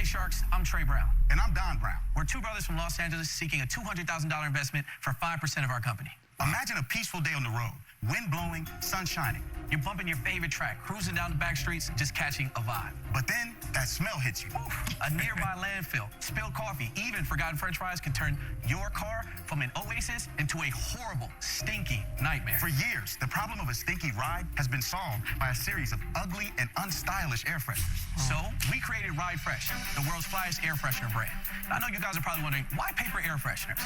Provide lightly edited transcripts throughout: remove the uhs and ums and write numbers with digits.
Sharks. I'm Trey Brown. And I'm Don Brown. We're two brothers from Los Angeles seeking a $200,000 investment for 5% of our company. Imagine a peaceful day on the road. Wind blowing, sun shining. You're bumping your favorite track, cruising down the back streets, just catching a vibe. But then that smell hits you. Oof, a nearby landfill, spilled coffee, even forgotten french fries can turn your car from an oasis into a horrible, stinky nightmare. For years, the problem of a stinky ride has been solved by a series of ugly and unstylish air fresheners. So we created Ride FRSH, the world's flyest air freshener brand. Now, I know you guys are probably wondering, why paper air fresheners?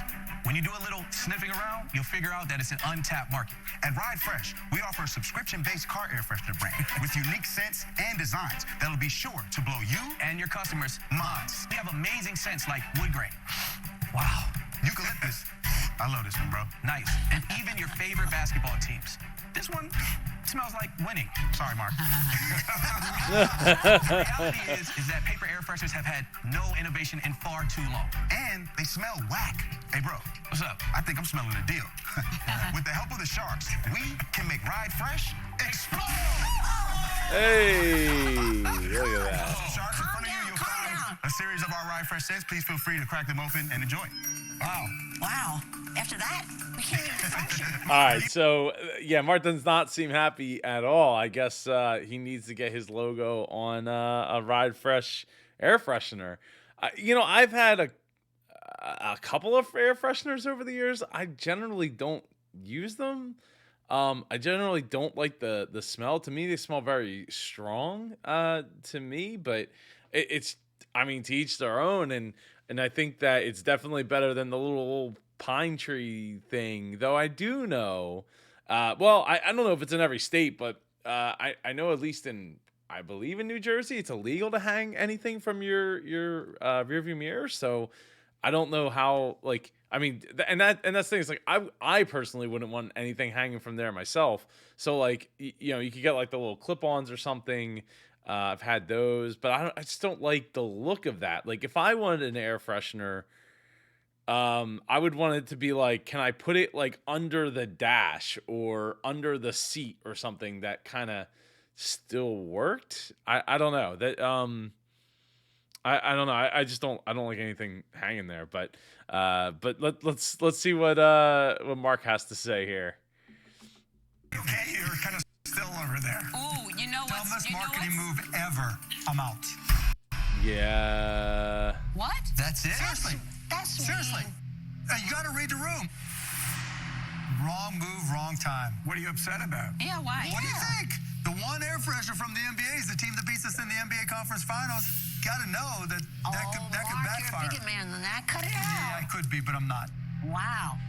When you do a little sniffing around, you'll figure out that it's an untapped market. At Ride FRSH, we offer a subscription-based car air freshener brand with unique scents and designs that'll be sure to blow you and your customers' minds. We have amazing scents like wood grain. Wow. Eucalyptus. I love this one, bro. Nice. And even your favorite basketball teams. This one smells like winning. Sorry, Mark. The reality is that paper air fresheners have had no innovation in far too long. And they smell whack. Hey, bro. What's up? I think I'm smelling a deal. With the help of the Sharks, we can make Ride FRSH explode. Hey, look at that. Sharks, in front of you, you'll find a series of our Ride FRSH scents. Please feel free to crack them open and enjoy. Wow. Wow. After that, we can't even function. All right, so yeah, Mark does not seem happy at all. I guess he needs to get his logo on a Ride FRSH air freshener. You know, I've had a couple of air fresheners over the years. I generally don't use them. I generally don't like the smell. To me, they smell very strong to me, but it's, I mean, to each their own. And I think that it's definitely better than the little pine tree thing, though I do know, well, I don't know if it's in every state, but I know at least I believe in New Jersey, it's illegal to hang anything from your rearview mirror. So I don't know how, like, I mean, and that's the thing. It's like, I personally wouldn't want anything hanging from there myself. So like, you know, you could get like the little clip-ons or something. I've had those, but I just don't like the look of that. Like, if I wanted an air freshener, I would want it to be like, can I put it like under the dash or under the seat or something that kind of still worked? I don't know that. I don't know. I just don't like anything hanging there. But let's see what Mark has to say here. Okay, you're kind of still over there. Ooh, you know what? Dumbest marketing move ever. I'm out. Yeah. What? That's it? Seriously. That's Seriously. You got to read the room. Wrong move, wrong time. What are you upset about? Yeah, why? What do you think? The one air freshener from the NBA is the team that beats us in the NBA Conference Finals. Got to know that could backfire. You're a bigger man than that. Cut it Yeah, I out. could be, but I'm not. Wow.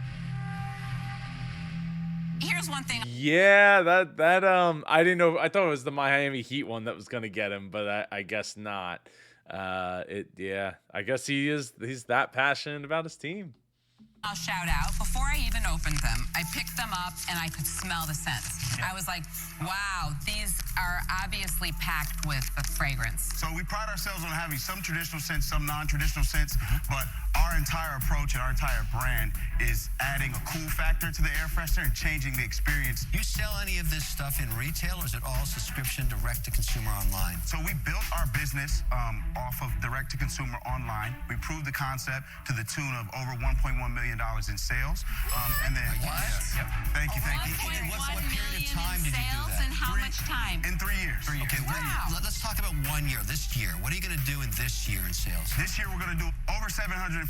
Here's one thing. Yeah, that I didn't know. I thought it was the Miami Heat one that was gonna get him, but I guess not. Yeah, I guess he's that passionate about his team. I'll shout out. Before I even opened them, I picked them up and I could smell the scents. I was like, wow, these are obviously packed with a fragrance. So we pride ourselves on having some traditional scents, some non-traditional scents, but our entire approach and our entire brand is adding a cool factor to the air freshener and changing the experience. You sell any of this stuff in retail, or is it all subscription direct-to-consumer online? So we built our business off of direct-to-consumer online. We proved the concept to the tune of over $1.1 million in sales. And then, What? Yep. Thank you. What period of time did you do sales that? and how much time? In 3 years. Okay, Wow. let's talk about 1 year, this year. What are you going to do in this year in sales? This year, we're going to do over $750,000.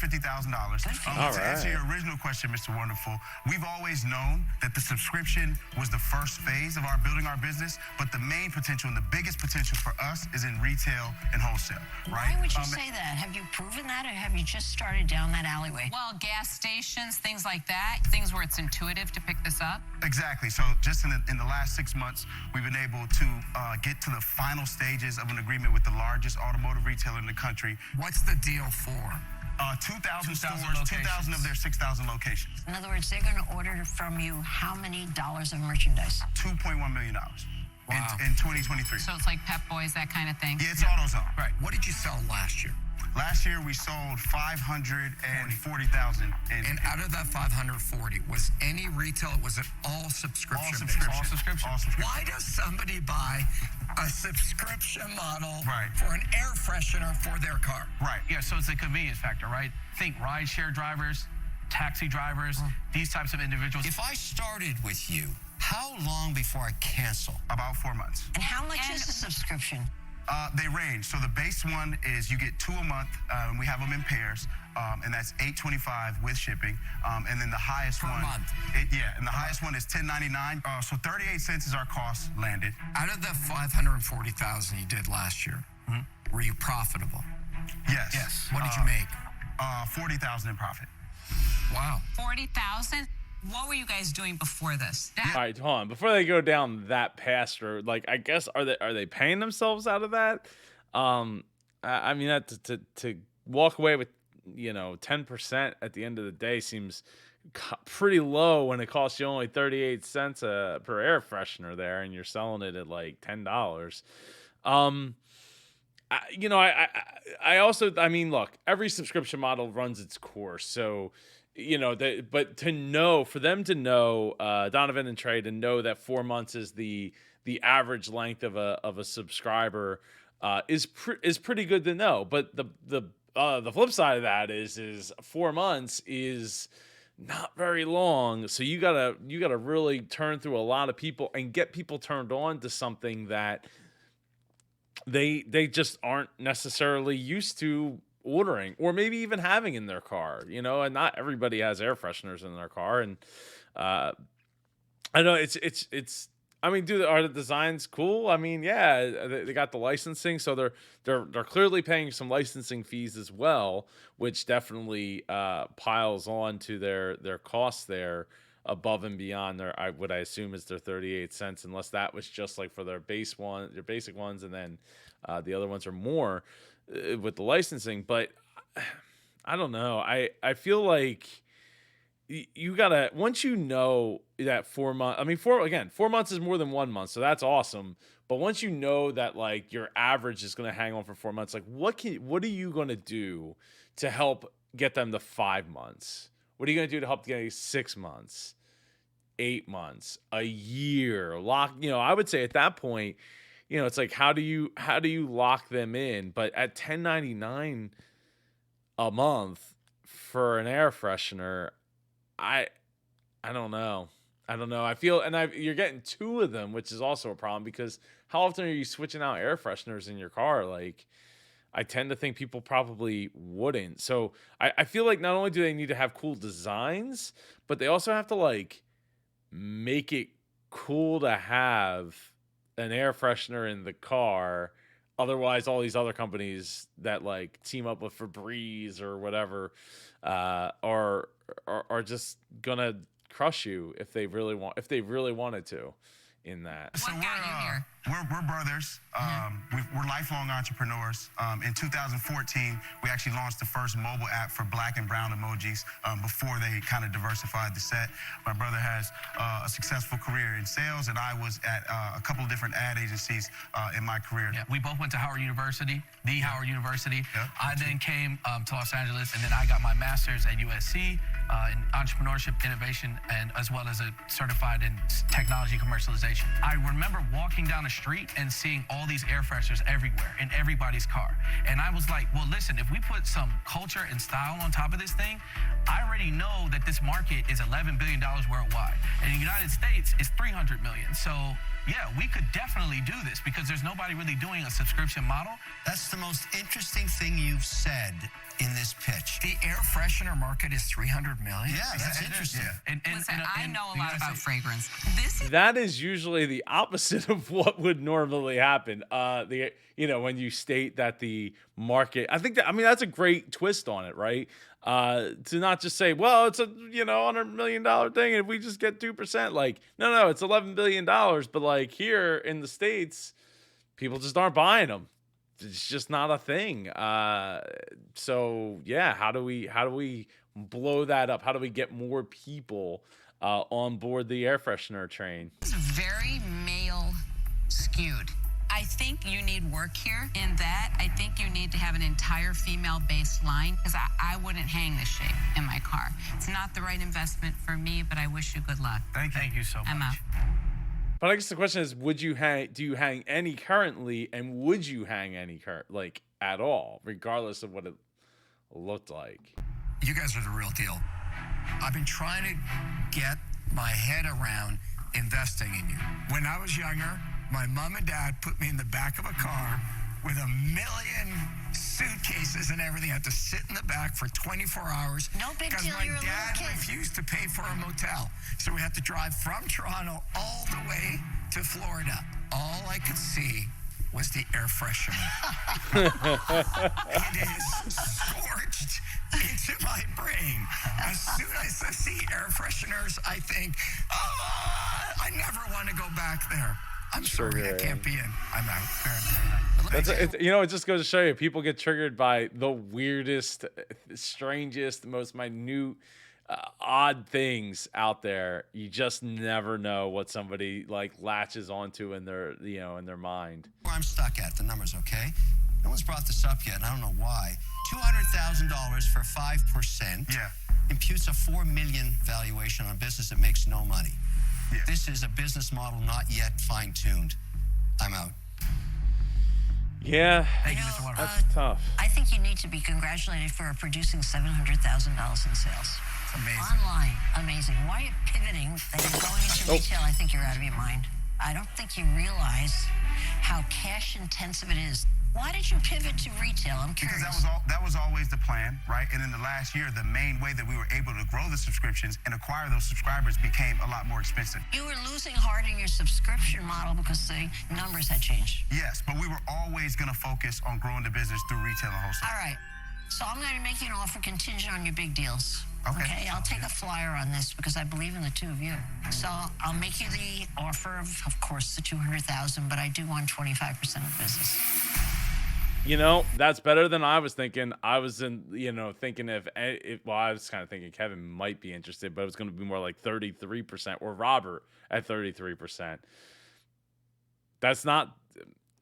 All To answer right. your original question, Mr. Wonderful, we've always known that the subscription was the first phase of our building our business, but the main potential and the biggest potential for us is in retail and wholesale, right? Why would you say that? Have you proven that, or have you just started down that alleyway? Well, gas stations, things like that, things where it's intuitive to pick this up. Exactly. So just in the last 6 months, we've been able to get to the final stages of an agreement with the largest automotive retailer in the country. What's the deal for? 2,000 stores, locations. 2,000 of their 6,000 locations. In other words, they're going to order from you how many dollars of merchandise? $2.1 million Wow. in 2023. So it's like Pep Boys, that kind of thing. Yeah, it's AutoZone. Right. What did you sell last year? Last year, we sold 540,000. And out of that 540, was any retail, was it all subscription? All subscription. All subscription. All subscription. Why does somebody buy a subscription model Right. for an air freshener for their car. Right. Yeah, so it's a convenience factor, right? Think rideshare drivers, taxi drivers, these types of individuals. If I started with you, how long before I cancel? About 4 months. And how much is the subscription? They range. So the base one is you get 2 a month, and we have them in pairs, and that's $8.25 with shipping. And then the highest Per one, month. and the highest one is $10.99. So 38 cents is our cost landed. Out of the 540,000 you did last year, were you profitable? Yes. Yes. What did you make? 40,000 in profit. Wow. 40,000. What were you guys doing before this? All right, hold on. Before they go down that path road, like I guess are they paying themselves out of that? I mean, that to walk away with 10% at the end of the day seems pretty low when it costs you only 38 cents per air freshener there, and you're selling it at like $10. I also, I mean, look, every subscription model runs its course, so. But for them to know, Donovan and Trey to know that 4 months is the average length of a subscriber is pretty good to know. But the flip side of that is 4 months is not very long. So you gotta really turn through a lot of people and get people turned on to something that they just aren't necessarily used to ordering or maybe even having in their car, and not everybody has air fresheners in their car. And I know it's I mean, are the designs cool? I mean, yeah, they got the licensing, so they're clearly paying some licensing fees as well, which definitely piles on to their costs there above and beyond what I assume is their 38 cents, unless that was just like for their basic ones, and then the other ones are more with the licensing. But I don't know. I feel like you gotta, once you know that 4 months, I mean, 4 months is more than 1 month, so that's awesome. But once you know that like your average is gonna hang on for 4 months, like what are you gonna do to help get them to 5 months? What are you gonna do to help get 6 months, 8 months, a year? I would say at that point, it's like, how do you lock them in? But at $10.99 a month for an air freshener, I don't know. I feel, you're getting 2 of them, which is also a problem, because how often are you switching out air fresheners in your car? Like, I tend to think people probably wouldn't. So I feel like not only do they need to have cool designs, but they also have to like make it cool to have an air freshener in the car. Otherwise, all these other companies that like team up with Febreze or whatever are just gonna crush you if they really wanted to in that. What got you here? We're brothers. We're lifelong entrepreneurs. In 2014, we actually launched the first mobile app for black and brown emojis before they kind of diversified the set. My brother has a successful career in sales, and I was at a couple of different ad agencies in my career. Yeah, we both went to Howard University, Howard University. Yeah. I then came to Los Angeles, and then I got my master's at USC in entrepreneurship, innovation, and as well as a certified in technology commercialization. I remember walking down the street and seeing all these air fresheners everywhere in everybody's car. And I was like, well, listen, if we put some culture and style on top of this thing, I already know that this market is $11 billion worldwide. And in the United States, it's $300 million. So yeah, we could definitely do this because there's nobody really doing a subscription model. That's the most interesting thing you've said in this pitch. The air freshener market is $300 million. Yeah, that's interesting. Listen, I know a you lot gotta about say- fragrance. This is That is usually the opposite of what would normally happen. When you state that the market, that's a great twist on it, right? To not just say, well, it's a $100 million thing, and if we just get 2%, like, no, it's $11 billion, but like here in the States, people just aren't buying them. It's just not a thing. So yeah, how do we blow that up? How do we get more people on board the air freshener train? very male skewed. I think you need work here in that. I think you need to have an entire female-based line, because I wouldn't hang this shape in my car. It's not the right investment for me, but I wish you good luck. Thank you so much. I'm out. But I guess the question is, would you hang? Do you hang any currently, and would you hang any like at all, regardless of what it looked like? You guys are the real deal. I've been trying to get my head around investing in you. When I was younger, my mom and dad put me in the back of a car with 1 million suitcases and everything. I had to sit in the back for 24 hours. No big because deal, my you're a little dad kid. refused to pay for a motel. So we had to drive from Toronto all the way to Florida. All I could see was the air freshener. It is scorched into my brain. As soon as I see air fresheners, I think, I never want to go back there. I'm sorry, I can't be in. I'm out. But let me tell you, It just goes to show you, people get triggered by the weirdest, strangest, most minute, odd things out there. You just never know what somebody like latches onto in their, in their mind. Where I'm stuck at, the numbers, okay? No one's brought this up yet, and I don't know why. $200,000 for 5% imputes a $4 million valuation on a business that makes no money. Yeah. This is a business model not yet fine-tuned. I'm out. Yeah, Thank you, Mr. Waterman. that's tough. I think you need to be congratulated for producing $700,000 in sales. It's amazing. Online, amazing. Why are you pivoting and you're going into retail? I think you're out of your mind. I don't think you realize how cash intensive it is. Why did you pivot to retail? I'm curious. Because that was always the plan, right? And in the last year, the main way that we were able to grow the subscriptions and acquire those subscribers became a lot more expensive. You were losing heart in your subscription model because the numbers had changed. Yes, but we were always going to focus on growing the business through retail and wholesale. All right. So I'm going to make you an offer contingent on your big deals. Okay. I'll take a flyer on this because I believe in the two of you. So I'll make you the offer of course, the $200,000, but I do want 25% of business. That's better than I was thinking. I was thinking I was kind of thinking Kevin might be interested, but it was going to be more like 33% or Robert at 33%. That's not,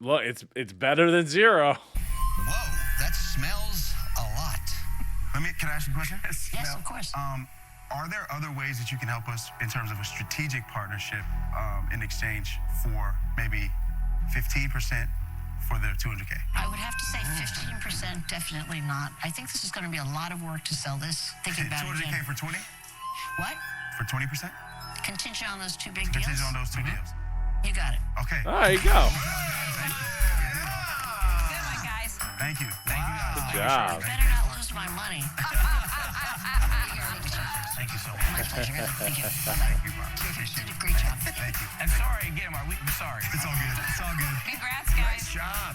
look, it's better than zero. Whoa, that smells a lot. Can I ask you a question? Yes, of course. Are there other ways that you can help us in terms of a strategic partnership in exchange for maybe 15% for the 200K? I would have to say 15%, definitely not. I think this is going to be a lot of work to sell this. Thinking about it 200K again. for 20? What? For 20%? Contingent on those two big deals? Contingent on those two deals. You got it. Okay. There you go. Good one, guys. Thank you. Thank you guys. Good job. I better not lose my money. Thank you so much. My pleasure. Thank you. Bye-bye. You did a great job. Thank you. And sorry again, Mark. We're sorry. It's all good. It's all good. Congrats, guys. Nice job.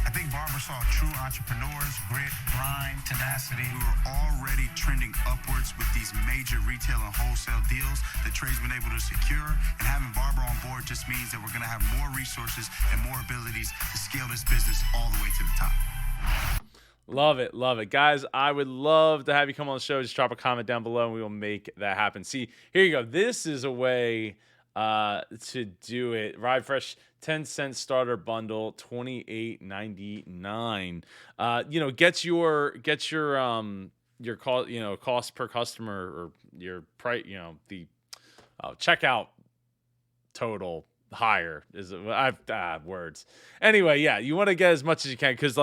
I think Barbara saw true entrepreneurs, grit, grind, tenacity. We were already trending upwards with these major retail and wholesale deals that Trey's been able to secure. And having Barbara on board just means that we're going to have more resources and more abilities to scale this business all the way to the top. Love it. Love it. Guys, I would love to have you come on the show. Just drop a comment down below and we will make that happen. See, here you go. This is a way to do it. Ride Fresh 10-cent starter bundle, $28.99. Get your cost per customer or your price, the checkout total higher is words. Anyway, yeah, you want to get as much as you can because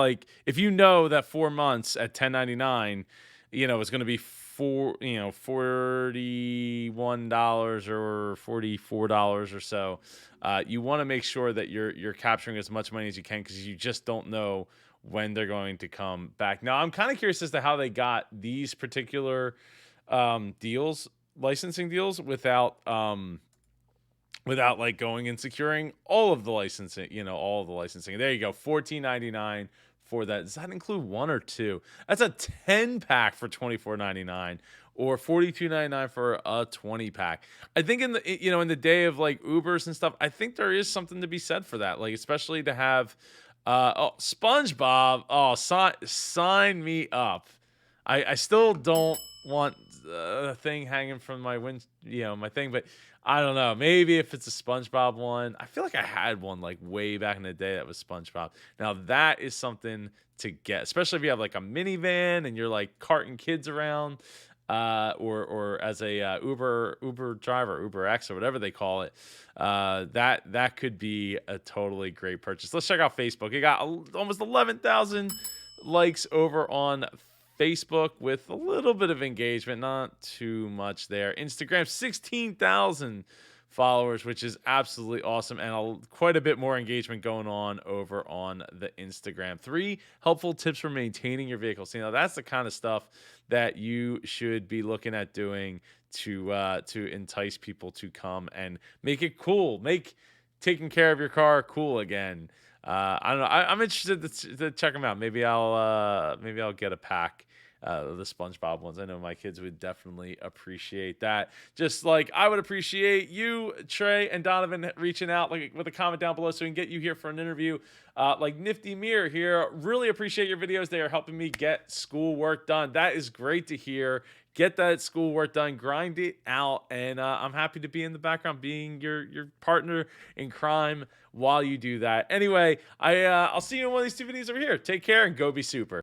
if you know that 4 months at $10.99, it's going to be $41 or $44 or so. You want to make sure that you're capturing as much money as you can because you just don't know when they're going to come back. Now, I'm kind of curious as to how they got these particular licensing deals without going and securing all of the licensing, There you go, $14.99 for that. Does that include one or two? That's a 10-pack for $24.99 or $42.99 for a 20-pack. I think in the day of Ubers and stuff, I think there is something to be said for that. Especially to have SpongeBob, sign me up. I still don't want a thing hanging from my my thing, but I don't know. Maybe if it's a SpongeBob one. I feel like I had one way back in the day that was SpongeBob. Now that is something to get, especially if you have a minivan and you're carting kids around. or as a Uber driver, Uber X or whatever they call it, that could be a totally great purchase. Let's check out Facebook. It got almost 11,000 likes over on Facebook with a little bit of engagement, not too much there. Instagram, 16,000 followers, which is absolutely awesome, and quite a bit more engagement going on over on the Instagram. 3 helpful tips for maintaining your vehicle. So, that's the kind of stuff that you should be looking at doing to entice people to come and make it cool, make taking care of your car cool again. I don't know. I'm interested to check them out. Maybe I'll get a pack. The SpongeBob ones. I know my kids would definitely appreciate that. Just like I would appreciate you, Trey and Donovan, reaching out with a comment down below so we can get you here for an interview. Like Nifty Mirror here, really appreciate your videos. They are helping me get schoolwork done. That is great to hear. Get that schoolwork done, grind it out, and I'm happy to be in the background, being your partner in crime while you do that. Anyway, I'll see you in one of these 2 videos over here. Take care and go be super.